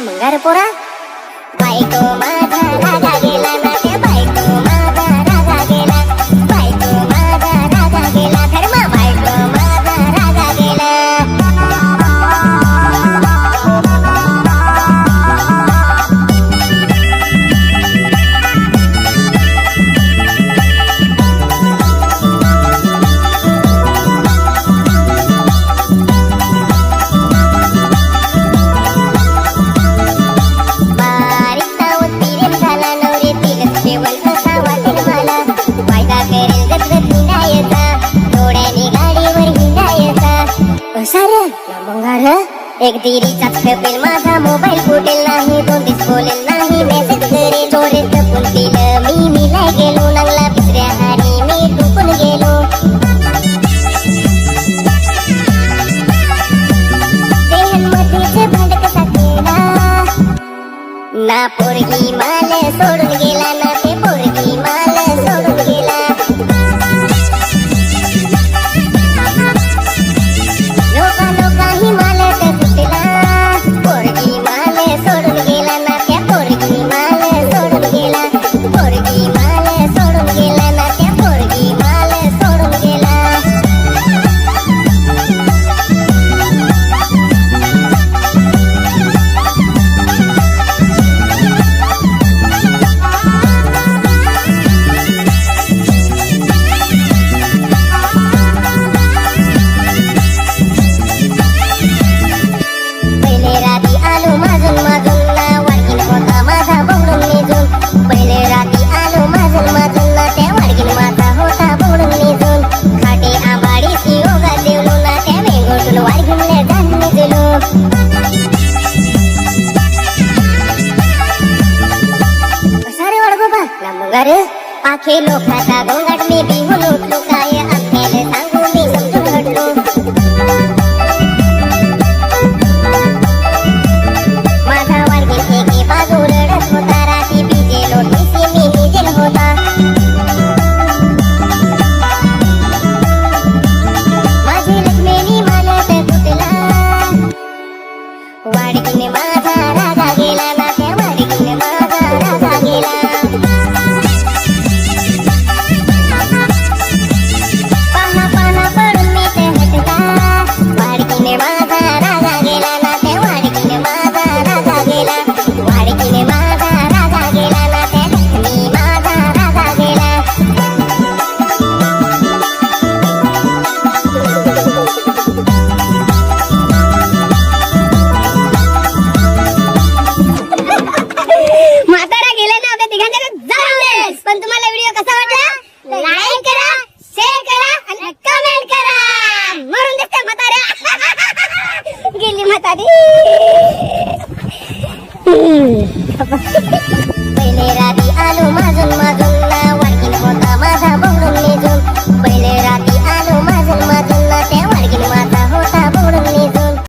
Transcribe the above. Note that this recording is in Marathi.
मंगार पोरा बायको माझा राजा गेला ना त्या बायको माझा राजा गेला बायको माझा राजा गेला धर्मा बायको माझा राजा गेला एक दिरीचा छपेल माझा मोबाईल फुटेल नाही दोन दिस बोलेल नाही मेसेज करेल चोरे जपून दिलं मी मिलाय गेलो नंगला दुसऱ्या हारी मी डुकून गेलो देहांमध्येच भांड कसा केला ना पोरगी माल सोडून गेला ना ते पोरगी माल सोडून गेला लोका लोका ही माल आखे लोकाचा गोंगाट मी बिहून उठलो काय अखेल सांगू मी समजून हटलो माझा वाडगी एके बाजू रडत होता राती भिजेलो ठेसी मी भिजेल होता माझी लक्ष्मीनी मालत तुटला वाडगीने माझा राजा गेला ना त्या वाडगीने माझा राजा गेला पण तुम्हाला व्हिडिओ कसा वाटला लाईक करा शेअर करा आणि कमेंट करा मरून दिसते म्हाताऱ्या गेली म्हातारी